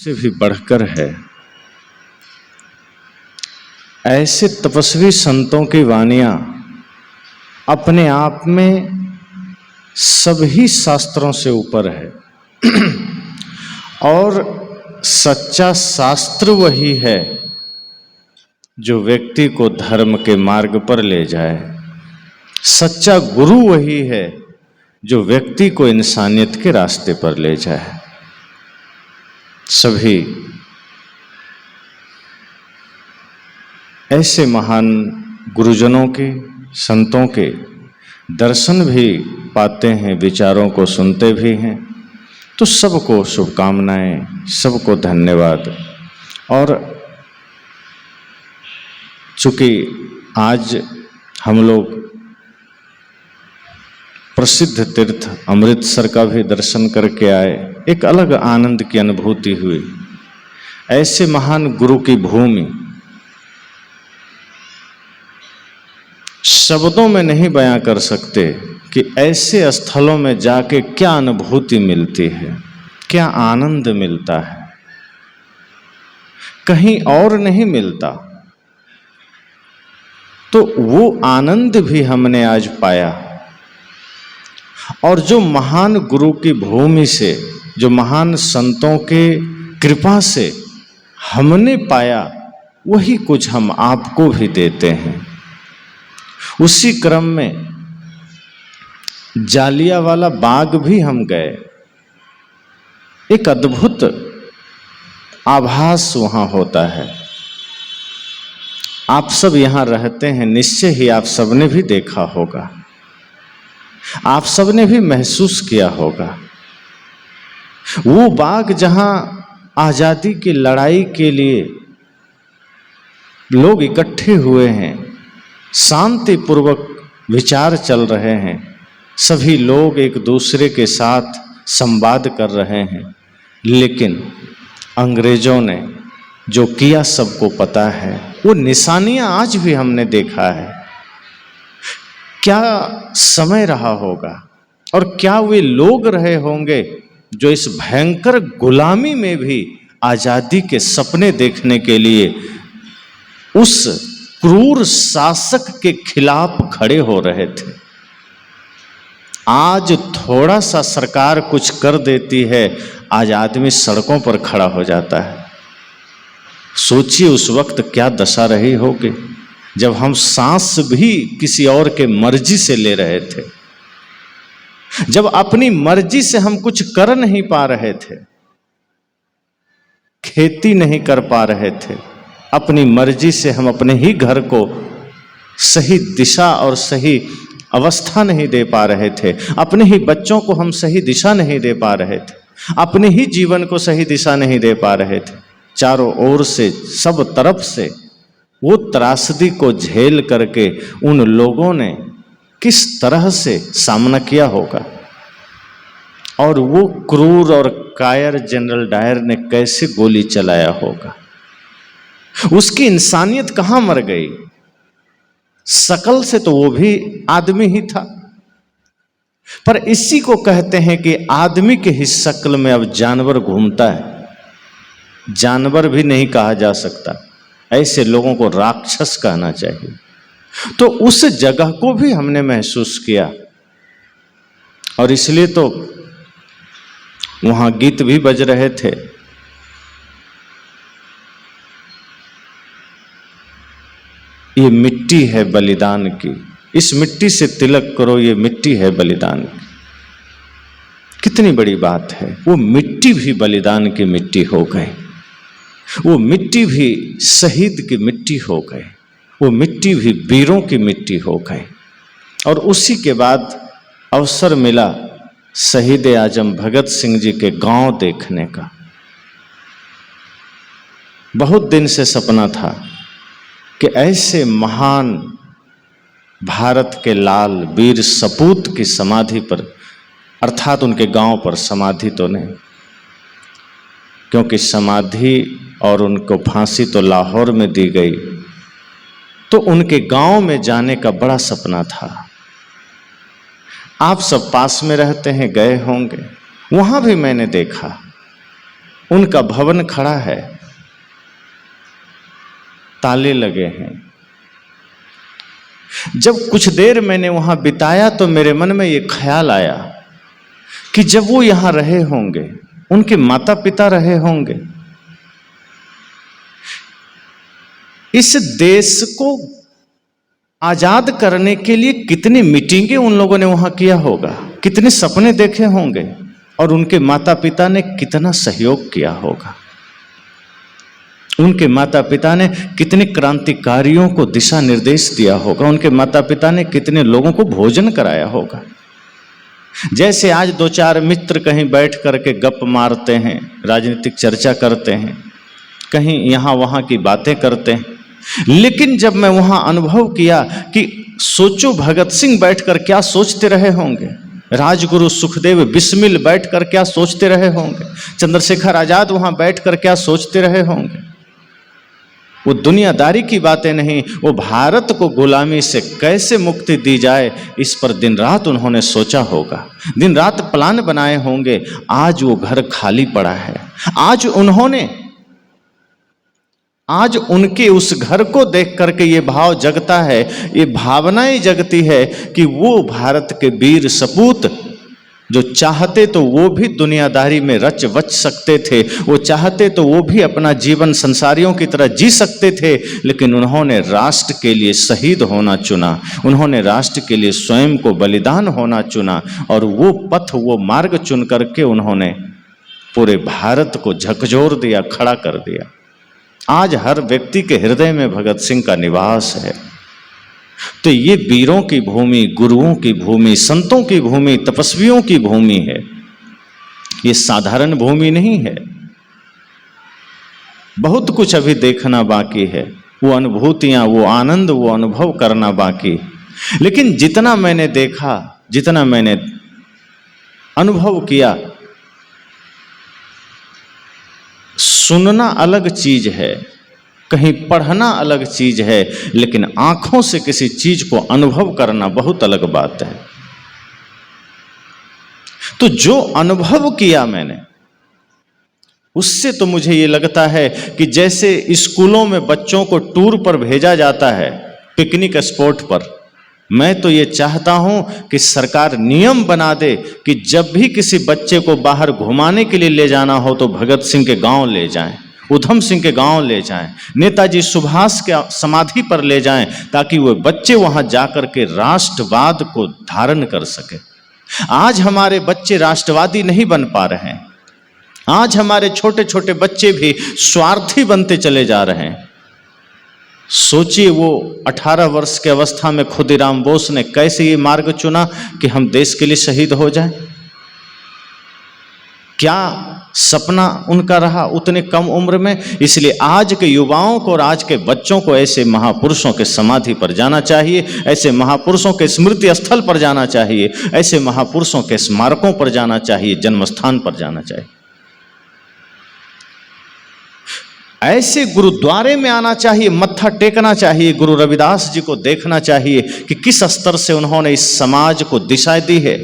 से भी बढ़कर है। ऐसे तपस्वी संतों की वाणियां अपने आप में सभी शास्त्रों से ऊपर है और सच्चा शास्त्र वही है जो व्यक्ति को धर्म के मार्ग पर ले जाए। सच्चा गुरु वही है जो व्यक्ति को इंसानियत के रास्ते पर ले जाए। सभी ऐसे महान गुरुजनों के, संतों के दर्शन भी पाते हैं, विचारों को सुनते भी हैं। तो सबको शुभकामनाएं, सबको धन्यवाद। और चूंकि आज हम लोग प्रसिद्ध तीर्थ अमृतसर का भी दर्शन करके आए, एक अलग आनंद की अनुभूति हुई। ऐसे महान गुरु की भूमि शब्दों में नहीं बयां कर सकते कि ऐसे स्थलों में जाके क्या अनुभूति मिलती है, क्या आनंद मिलता है, कहीं और नहीं मिलता। तो वो आनंद भी हमने आज पाया। और जो महान गुरु की भूमि से, जो महान संतों के कृपा से हमने पाया, वही कुछ हम आपको भी देते हैं। उसी क्रम में जालियांवाला बाग भी हम गए। एक अद्भुत आभास वहां होता है। आप सब यहां रहते हैं, निश्चय ही आप सबने भी देखा होगा, आप सबने भी महसूस किया होगा। वो बाग जहां आजादी की लड़ाई के लिए लोग इकट्ठे हुए हैं, शांतिपूर्वक विचार चल रहे हैं, सभी लोग एक दूसरे के साथ संवाद कर रहे हैं, लेकिन अंग्रेजों ने जो किया सबको पता है। वो निशानियां आज भी हमने देखा है। क्या समय रहा होगा और क्या वे लोग रहे होंगे जो इस भयंकर गुलामी में भी आजादी के सपने देखने के लिए उस क्रूर शासक के खिलाफ खड़े हो रहे थे। आज थोड़ा सा सरकार कुछ कर देती है, आज आदमी सड़कों पर खड़ा हो जाता है। सोचिए उस वक्त क्या दशा रही होगी जब हम सांस भी किसी और के मर्जी से ले रहे थे, जब अपनी मर्जी से हम कुछ कर नहीं पा रहे थे, खेती नहीं कर पा रहे थे, अपनी मर्जी से हम अपने ही घर को सही दिशा और सही अवस्था नहीं दे पा रहे थे, अपने ही बच्चों को हम सही दिशा नहीं दे पा रहे थे, अपने ही जीवन को सही दिशा नहीं दे पा रहे थे। चारों ओर से, सब तरफ से वो त्रासदी को झेल करके उन लोगों ने किस तरह से सामना किया होगा, और वो क्रूर और कायर जनरल डायर ने कैसे गोली चलाया होगा। उसकी इंसानियत कहां मर गई? शकल से तो वो भी आदमी ही था, पर इसी को कहते हैं कि आदमी के ही शक्ल में अब जानवर घूमता है। जानवर भी नहीं कहा जा सकता, ऐसे लोगों को राक्षस कहना चाहिए। तो उस जगह को भी हमने महसूस किया, और इसलिए तो वहां गीत भी बज रहे थे। ये मिट्टी है बलिदान की, इस मिट्टी से तिलक करो, ये मिट्टी है बलिदान की। कितनी बड़ी बात है। वो मिट्टी भी बलिदान की मिट्टी हो गई, वो मिट्टी भी शहीद की मिट्टी हो गई, वो मिट्टी भी वीरों की मिट्टी हो गई। और उसी के बाद अवसर मिला शहीद आजम भगत सिंह जी के गांव देखने का। बहुत दिन से सपना था कि ऐसे महान भारत के लाल वीर सपूत की समाधि पर, अर्थात उनके गांव पर, समाधि तो नहीं, क्योंकि समाधि और उनको फांसी तो लाहौर में दी गई, तो उनके गांव में जाने का बड़ा सपना था। आप सब पास में रहते हैं, गए होंगे, वहां भी मैंने देखा उनका भवन खड़ा है, ताले लगे हैं। जब कुछ देर मैंने वहां बिताया तो मेरे मन में यह ख्याल आया कि जब वो यहां रहे होंगे, उनके माता पिता रहे होंगे, इस देश को आजाद करने के लिए कितनी मीटिंगें उन लोगों ने वहां किया होगा, कितने सपने देखे होंगे, और उनके माता पिता ने कितना सहयोग किया होगा। उनके माता पिता ने कितने क्रांतिकारियों को दिशा निर्देश दिया होगा, उनके माता पिता ने कितने लोगों को भोजन कराया होगा। जैसे आज दो चार मित्र कहीं बैठ करके गप मारते हैं, राजनीतिक चर्चा करते हैं, कहीं यहाँ वहाँ की बातें करते हैं, लेकिन जब मैं वहाँ अनुभव किया कि सोचो भगत सिंह बैठकर क्या सोचते रहे होंगे, राजगुरु सुखदेव बिस्मिल बैठकर क्या सोचते रहे होंगे, चंद्रशेखर आजाद वहाँ बैठकर क्या सोचते रहे होंगे। वो दुनियादारी की बातें नहीं, वो भारत को गुलामी से कैसे मुक्ति दी जाए, इस पर दिन रात उन्होंने सोचा होगा, दिन रात प्लान बनाए होंगे। आज वो घर खाली पड़ा है। आज उनके उस घर को देख करके ये भाव जगता है, ये भावनाएं जगती है कि वो भारत के वीर सपूत जो चाहते तो वो भी दुनियादारी में रच बच सकते थे, वो चाहते तो वो भी अपना जीवन संसारियों की तरह जी सकते थे, लेकिन उन्होंने राष्ट्र के लिए शहीद होना चुना, उन्होंने राष्ट्र के लिए स्वयं को बलिदान होना चुना, और वो पथ, वो मार्ग चुन करके उन्होंने पूरे भारत को झकझोर दिया, खड़ा कर दिया। आज हर व्यक्ति के हृदय में भगत सिंह का निवास है। तो ये वीरों की भूमि, गुरुओं की भूमि, संतों की भूमि, तपस्वियों की भूमि है। ये साधारण भूमि नहीं है। बहुत कुछ अभी देखना बाकी है, वो अनुभूतियां, वो आनंद, वो अनुभव करना बाकी। लेकिन जितना मैंने देखा, जितना मैंने अनुभव किया, सुनना अलग चीज है, कहीं पढ़ना अलग चीज है, लेकिन आंखों से किसी चीज को अनुभव करना बहुत अलग बात है। तो जो अनुभव किया मैंने, उससे तो मुझे ये लगता है कि जैसे स्कूलों में बच्चों को टूर पर भेजा जाता है, पिकनिक स्पॉट पर, मैं तो ये चाहता हूं कि सरकार नियम बना दे कि जब भी किसी बच्चे को बाहर घुमाने के लिए ले जाना हो तो भगत सिंह के गांव ले जाएं, उधम सिंह के गांव ले जाएं, नेताजी सुभाष के समाधि पर ले जाएं, ताकि वो बच्चे वहां जाकर के राष्ट्रवाद को धारण कर सके। आज हमारे बच्चे राष्ट्रवादी नहीं बन पा रहे हैं। आज हमारे छोटे छोटे बच्चे भी स्वार्थी बनते चले जा रहे हैं। सोचिए, वो 18 वर्ष के अवस्था में खुदीराम बोस ने कैसे ये मार्ग चुना कि हम देश के लिए शहीद हो जाएं। क्या सपना उनका रहा उतने कम उम्र में। इसलिए आज के युवाओं को और आज के बच्चों को ऐसे महापुरुषों के समाधि पर जाना चाहिए, ऐसे महापुरुषों के स्मृति स्थल पर जाना चाहिए, ऐसे महापुरुषों के स्मारकों पर जाना चाहिए, जन्म स्थान पर जाना चाहिए। ऐसे गुरुद्वारे में आना चाहिए, मत्था टेकना चाहिए, गुरु रविदास जी को देखना चाहिए कि किस स्तर से उन्होंने इस समाज को दिशा दी है।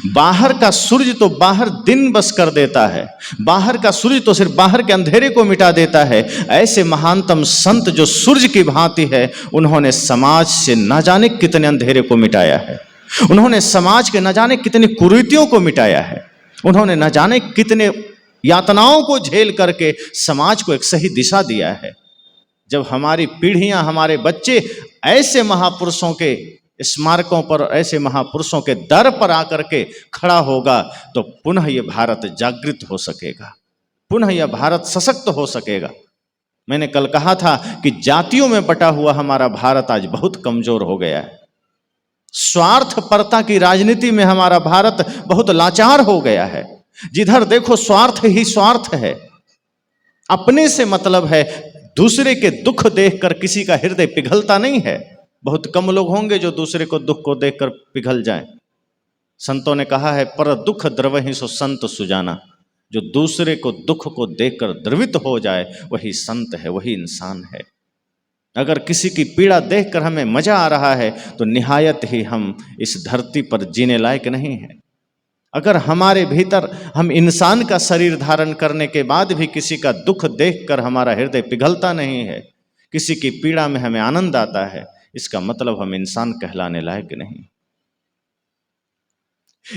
बाहर का सूरज तो बाहर दिन बस कर देता है, बाहर का सूरज तो सिर्फ बाहर के अंधेरे को मिटा देता है। ऐसे महानतम संत जो सूरज की भांति है, उन्होंने समाज से न जाने कितने अंधेरे को मिटाया है, उन्होंने समाज के न जाने कितनी कुरीतियों को मिटाया है, उन्होंने न जाने कितने यातनाओं को झेल करके समाज को एक सही दिशा दिया है। जब हमारी पीढ़ियां, हमारे बच्चे ऐसे महापुरुषों के स्मारकों पर, ऐसे महापुरुषों के दर पर आकर के खड़ा होगा, तो पुनः यह भारत जागृत हो सकेगा, पुनः यह भारत सशक्त हो सकेगा। मैंने कल कहा था कि जातियों में बटा हुआ हमारा भारत आज बहुत कमजोर हो गया है। स्वार्थपरता की राजनीति में हमारा भारत बहुत लाचार हो गया है। जिधर देखो स्वार्थ ही स्वार्थ है, अपने से मतलब है, दूसरे के दुख देखकर किसी का हृदय पिघलता नहीं है। बहुत कम लोग होंगे जो दूसरे को दुख को देखकर पिघल जाएं। संतों ने कहा है, पर दुख द्रवहि सो संत सुजाना। जो दूसरे को दुख को देखकर द्रवित हो जाए, वही संत है, वही इंसान है। अगर किसी की पीड़ा देखकर हमें मजा आ रहा है, तो निहायत ही हम इस धरती पर जीने लायक नहीं है। अगर हमारे भीतर हम इंसान का शरीर धारण करने के बाद भी किसी का दुख देखकर हमारा हृदय पिघलता नहीं है, किसी की पीड़ा में हमें आनंद आता है, इसका मतलब हम इंसान कहलाने लायक नहीं।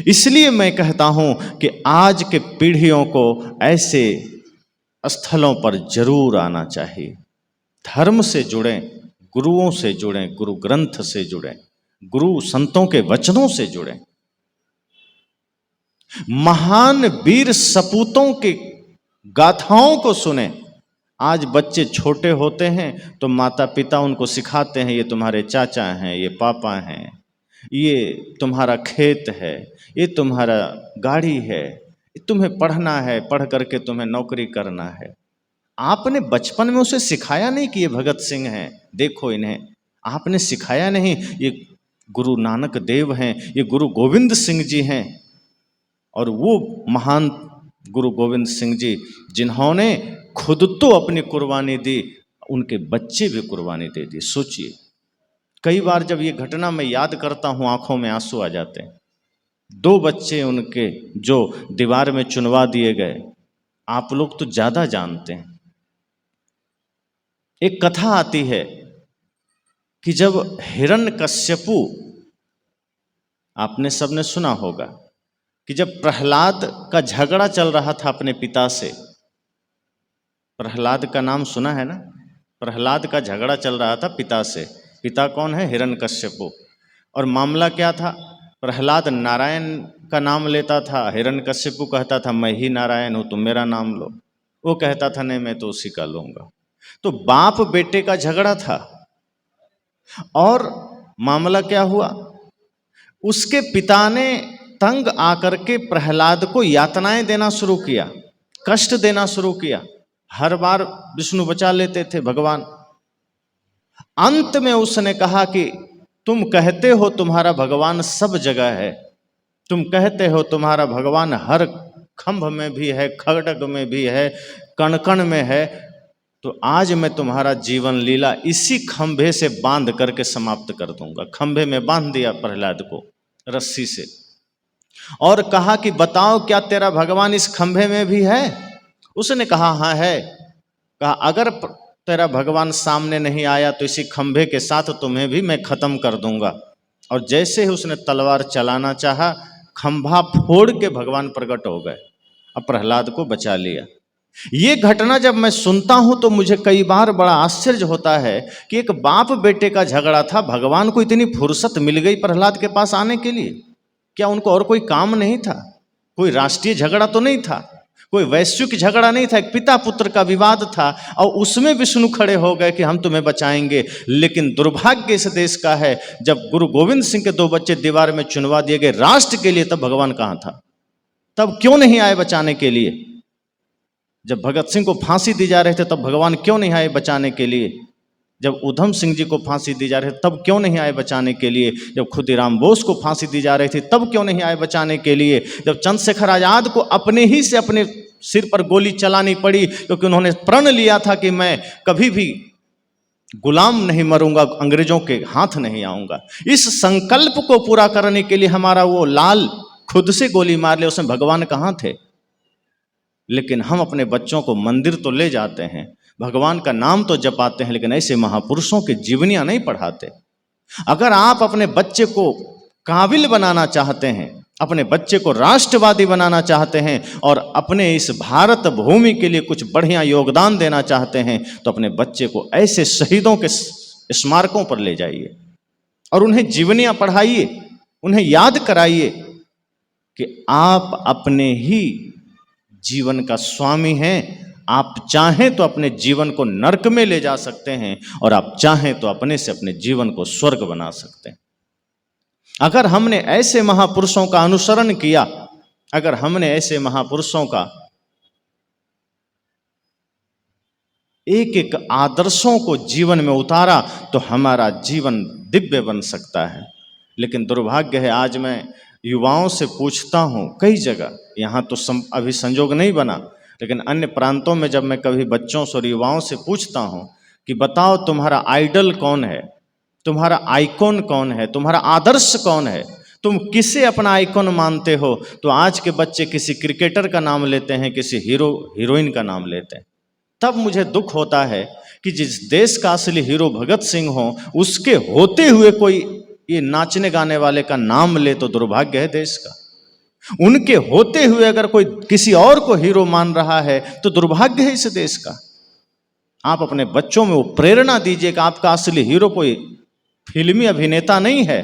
इसलिए मैं कहता हूं कि आज के पीढ़ियों को ऐसे स्थलों पर जरूर आना चाहिए। धर्म से जुड़ें, गुरुओं से जुड़ें, गुरु ग्रंथ से जुड़ें, गुरु संतों के वचनों से जुड़ें, महान वीर सपूतों की गाथाओं को सुने। आज बच्चे छोटे होते हैं तो माता पिता उनको सिखाते हैं, ये तुम्हारे चाचा हैं, ये पापा हैं, ये तुम्हारा खेत है, ये तुम्हारा गाड़ी है, तुम्हें पढ़ना है, पढ़ करके तुम्हें नौकरी करना है। आपने बचपन में उसे सिखाया नहीं कि ये भगत सिंह हैं, देखो इन्हें, आपने सिखाया नहीं ये गुरु नानक देव हैं, ये गुरु गोविंद सिंह जी हैं। और वो महान गुरु गोविंद सिंह जी जिन्होंने खुद तो अपनी कुर्बानी दी, उनके बच्चे भी कुर्बानी दे दी। सोचिए, कई बार जब ये घटना मैं याद करता हूँ आंखों में आंसू आ जाते हैं। 2 बच्चे उनके जो दीवार में चुनवा दिए गए, आप लोग तो ज्यादा जानते हैं। एक कथा आती है कि जब हिरण्यकश्यपु, आपने सबने सुना होगा कि जब प्रहलाद का झगड़ा चल रहा था अपने पिता से, प्रहलाद का नाम सुना है ना, प्रहलाद का झगड़ा चल रहा था पिता से। पिता कौन है? हिरण्यकश्यपु। और मामला क्या था? प्रहलाद नारायण का नाम लेता था, हिरण्यकश्यपु कहता था मैं ही नारायण हूं, तुम मेरा नाम लो। वो कहता था नहीं मैं तो उसी का लूंगा। तो बाप बेटे का झगड़ा था। और मामला क्या हुआ, उसके पिता ने तंग आकर के प्रहलाद को यातनाएं देना शुरू किया, कष्ट देना शुरू किया। हर बार विष्णु बचा लेते थे भगवान। अंत में उसने कहा कि तुम कहते हो तुम्हारा भगवान सब जगह है, तुम कहते हो तुम्हारा भगवान हर खंभ में भी है, खड़ग में भी है, कण कण में है, तो आज मैं तुम्हारा जीवन लीला इसी खंभे से बांध करके समाप्त कर दूंगा। खंभे में बांध दिया प्रहलाद को रस्सी से और कहा कि बताओ क्या तेरा भगवान इस खंभे में भी है? उसने कहा हाँ है। कहा अगर तेरा भगवान सामने नहीं आया तो इसी खंभे के साथ तुम्हें भी मैं खत्म कर दूंगा। और जैसे ही उसने तलवार चलाना चाहा, खंभा फोड़ के भगवान प्रकट हो गए, अब प्रहलाद को बचा लिया। ये घटना जब मैं सुनता हूं तो मुझे कई बार बड़ा आश्चर्य होता है कि एक बाप बेटे का झगड़ा था, भगवान को इतनी फुर्सत मिल गई प्रहलाद के पास आने के लिए। क्या उनको और कोई काम नहीं था? कोई राष्ट्रीय झगड़ा तो नहीं था, कोई वैश्विक झगड़ा नहीं था, एक पिता पुत्र का विवाद था और उसमें विष्णु खड़े हो गए कि हम तुम्हें बचाएंगे। लेकिन दुर्भाग्य इस देश का है, जब गुरु गोविंद सिंह के 2 बच्चे दीवार में चुनवा दिए गए राष्ट्र के लिए, तब भगवान कहां था? तब क्यों नहीं आए बचाने के लिए? जब भगत सिंह को फांसी दी जा रहे थे तब भगवान क्यों नहीं आए बचाने के लिए? जब उधम सिंह जी को फांसी दी जा रही थी तब क्यों नहीं आए बचाने के लिए? जब खुदीराम बोस को फांसी दी जा रही थी तब क्यों नहीं आए बचाने के लिए? जब चंद्रशेखर आजाद को अपने ही से अपने सिर पर गोली चलानी पड़ी क्योंकि उन्होंने प्रण लिया था कि मैं कभी भी गुलाम नहीं मरूंगा, अंग्रेजों के हाथ नहीं आऊंगा, इस संकल्प को पूरा करने के लिए हमारा वो लाल खुद से गोली मार ले, उसमें भगवान कहाँ थे? लेकिन हम अपने बच्चों को मंदिर तो ले जाते हैं, भगवान का नाम तो जपाते हैं, लेकिन ऐसे महापुरुषों की जीवनियां नहीं पढ़ाते। अगर आप अपने बच्चे को काबिल बनाना चाहते हैं, अपने बच्चे को राष्ट्रवादी बनाना चाहते हैं और अपने इस भारत भूमि के लिए कुछ बढ़िया योगदान देना चाहते हैं, तो अपने बच्चे को ऐसे शहीदों के स्मारकों पर ले जाइए और उन्हें जीवनियां पढ़ाइए, उन्हें याद कराइए कि आप अपने ही जीवन का स्वामी हैं। आप चाहें तो अपने जीवन को नरक में ले जा सकते हैं और आप चाहें तो अपने से अपने जीवन को स्वर्ग बना सकते हैं। अगर हमने ऐसे महापुरुषों का अनुसरण किया, अगर हमने ऐसे महापुरुषों का एक एक आदर्शों को जीवन में उतारा तो हमारा जीवन दिव्य बन सकता है। लेकिन दुर्भाग्य है, आज मैं युवाओं से पूछता हूँ कई जगह, यहाँ तो अभी संजोग नहीं बना, लेकिन अन्य प्रांतों में जब मैं कभी बच्चों से और युवाओं से पूछता हूँ कि बताओ तुम्हारा आइडल कौन है, तुम्हारा आइकॉन कौन है, तुम्हारा आदर्श कौन है, तुम किसे अपना आइकॉन मानते हो? तो आज के बच्चे किसी क्रिकेटर का नाम लेते हैं, किसी हीरो हीरोइन का नाम लेते हैं। तब मुझे दुख होता है कि जिस देश का असली हीरो भगत सिंह हो, उसके होते हुए कोई ये नाचने गाने वाले का नाम ले तो दुर्भाग्य है देश का। उनके होते हुए अगर कोई किसी और को हीरो मान रहा है तो दुर्भाग्य है इस देश का। आप अपने बच्चों में वो प्रेरणा दीजिए कि आपका असली हीरो कोई फिल्मी अभिनेता नहीं है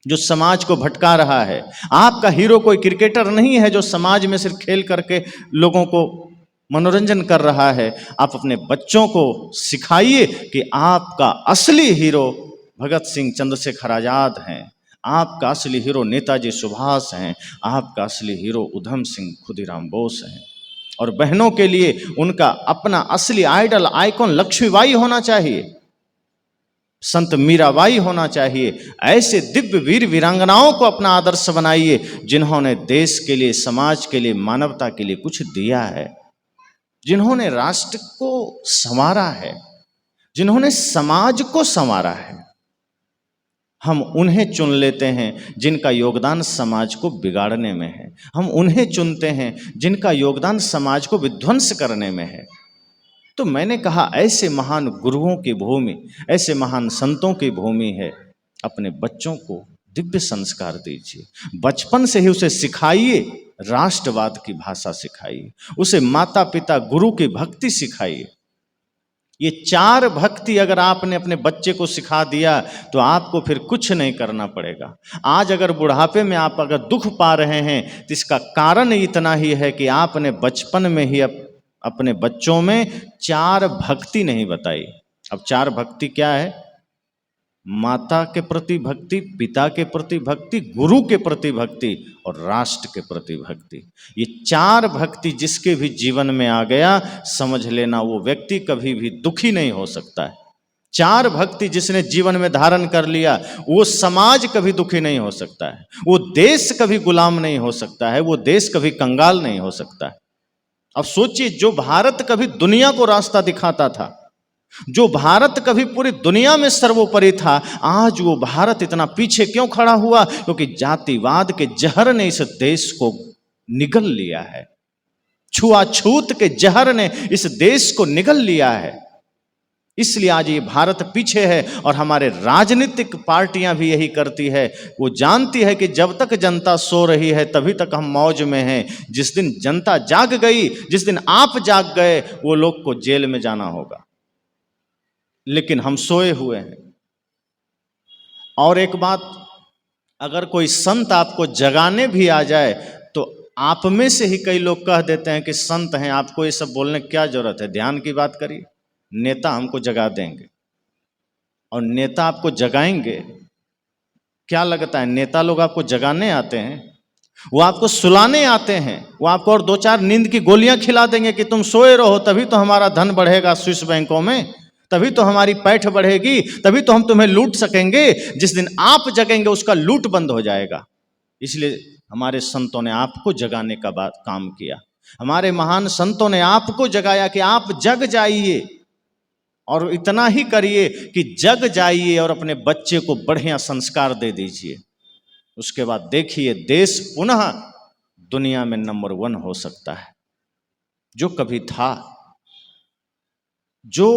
जो समाज को भटका रहा है। आपका हीरो कोई क्रिकेटर नहीं है जो समाज में सिर्फ खेल करके लोगों को मनोरंजन कर रहा है। आप अपने बच्चों को सिखाइए कि आपका असली हीरो भगत सिंह चंद्रशेखर आजाद हैं, आपका असली हीरो नेताजी सुभाष हैं, आपका असली हीरो उधम सिंह खुदीराम बोस हैं। और बहनों के लिए उनका अपना असली आइडल आइकॉन लक्ष्मीबाई होना चाहिए, संत मीराबाई होना चाहिए। ऐसे दिव्य वीर वीरांगनाओं को अपना आदर्श बनाइए जिन्होंने देश के लिए, समाज के लिए, मानवता के लिए कुछ दिया है, जिन्होंने राष्ट्र को संवारा है, जिन्होंने समाज को संवारा है। हम उन्हें चुन लेते हैं जिनका योगदान समाज को बिगाड़ने में है। हम उन्हें चुनते हैं जिनका योगदान समाज को विध्वंस करने में है। तो मैंने कहा ऐसे महान गुरुओं की भूमि, ऐसे महान संतों की भूमि है। अपने बच्चों को दिव्य संस्कार दीजिए, बचपन से ही उसे सिखाइए, राष्ट्रवाद की भाषा सिखाइए, उसे माता पिता गुरु की भक्ति सिखाइए। ये 4 भक्ति अगर आपने अपने बच्चे को सिखा दिया तो आपको फिर कुछ नहीं करना पड़ेगा। आज अगर बुढ़ापे में आप अगर दुख पा रहे हैं तो इसका कारण इतना ही है कि आपने बचपन में ही अपने बच्चों में 4 भक्ति नहीं बताई। अब 4 भक्ति क्या है? माता के प्रति भक्ति, पिता के प्रति भक्ति, गुरु के प्रति भक्ति और राष्ट्र के प्रति भक्ति। ये 4 भक्ति जिसके भी जीवन में आ गया, समझ लेना वो व्यक्ति कभी भी दुखी नहीं हो सकता है। 4 भक्ति जिसने जीवन में धारण कर लिया, वो समाज कभी दुखी नहीं हो सकता है, वो देश कभी गुलाम नहीं हो सकता है, वो देश कभी कंगाल नहीं हो सकता है। अब सोचिए, जो भारत कभी दुनिया को रास्ता दिखाता था, जो भारत कभी पूरी दुनिया में सर्वोपरि था, आज वो भारत इतना पीछे क्यों खड़ा हुआ? क्योंकि जातिवाद के जहर ने इस देश को निगल लिया है, छुआछूत के जहर ने इस देश को निगल लिया है। इसलिए आज ये भारत पीछे है। और हमारे राजनीतिक पार्टियां भी यही करती है, वो जानती है कि जब तक जनता सो रही है तभी तक हम मौज में हैं। जिस दिन जनता जाग गई, जिस दिन आप जाग गए, वो लोग को जेल में जाना होगा, लेकिन हम सोए हुए हैं। और एक बात, अगर कोई संत आपको जगाने भी आ जाए तो आप में से ही कई लोग कह देते हैं कि संत हैं, आपको ये सब बोलने की क्या जरूरत है, ध्यान की बात करिए। नेता हमको जगा देंगे और नेता आपको जगाएंगे। क्या लगता है नेता लोग आपको जगाने आते हैं? वो आपको सुलाने आते हैं। वो आपको और 2-4 नींद की गोलियां खिला देंगे कि तुम सोए रहो, तभी तो हमारा धन बढ़ेगा स्विस बैंकों में, तभी तो हमारी पैठ बढ़ेगी, तभी तो हम तुम्हें लूट सकेंगे। जिस दिन आप जगेंगे उसका लूट बंद हो जाएगा। इसलिए हमारे संतों ने आपको जगाने का काम किया। हमारे महान संतों ने आपको जगाया कि आप जग जाइए, और इतना ही करिए कि जग जाइए और अपने बच्चे को बढ़िया संस्कार दे दीजिए। उसके बाद देखिए, देश पुनः दुनिया में नंबर 1 हो सकता है, जो कभी था, जो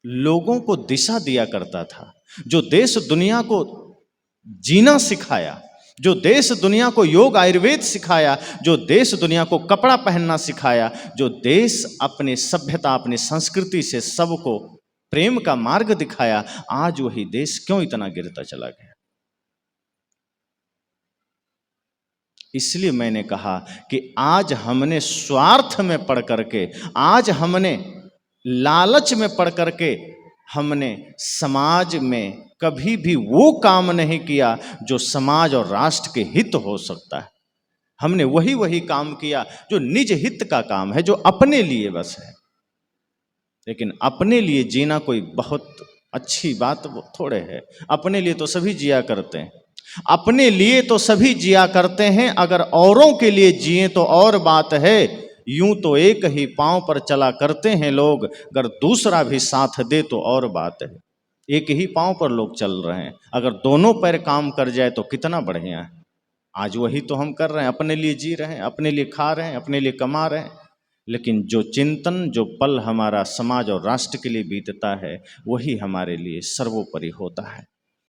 लोगों को दिशा दिया करता था, जो देश दुनिया को जीना सिखाया, जो देश दुनिया को योग आयुर्वेद सिखाया, जो देश दुनिया को कपड़ा पहनना सिखाया, जो देश अपने सभ्यता, अपनी संस्कृति से सबको प्रेम का मार्ग दिखाया, आज वही देश क्यों इतना गिरता चला गया? इसलिए मैंने कहा कि आज हमने स्वार्थ में पड़ करके, आज हमने लालच में पड़ करके, हमने समाज में कभी भी वो काम नहीं किया जो समाज और राष्ट्र के हित हो सकता है। हमने वही काम किया जो निज हित का काम है, जो अपने लिए बस है। लेकिन अपने लिए जीना कोई बहुत अच्छी बात थोड़े है। अपने लिए तो सभी जिया करते हैं, अपने लिए तो सभी जिया करते हैं। अगर औरों के लिए जिए तो और बात है। यूं तो एक ही पांव पर चला करते हैं लोग, अगर दूसरा भी साथ दे तो और बात है। एक ही पांव पर लोग चल रहे हैं, अगर दोनों पैर काम कर जाए तो कितना बढ़िया है। आज वही तो हम कर रहे हैं, अपने लिए जी रहे हैं, अपने लिए खा रहे हैं, अपने लिए कमा रहे हैं, लेकिन जो चिंतन, जो पल हमारा समाज और राष्ट्र के लिए बीतता है, वही हमारे लिए सर्वोपरि होता है।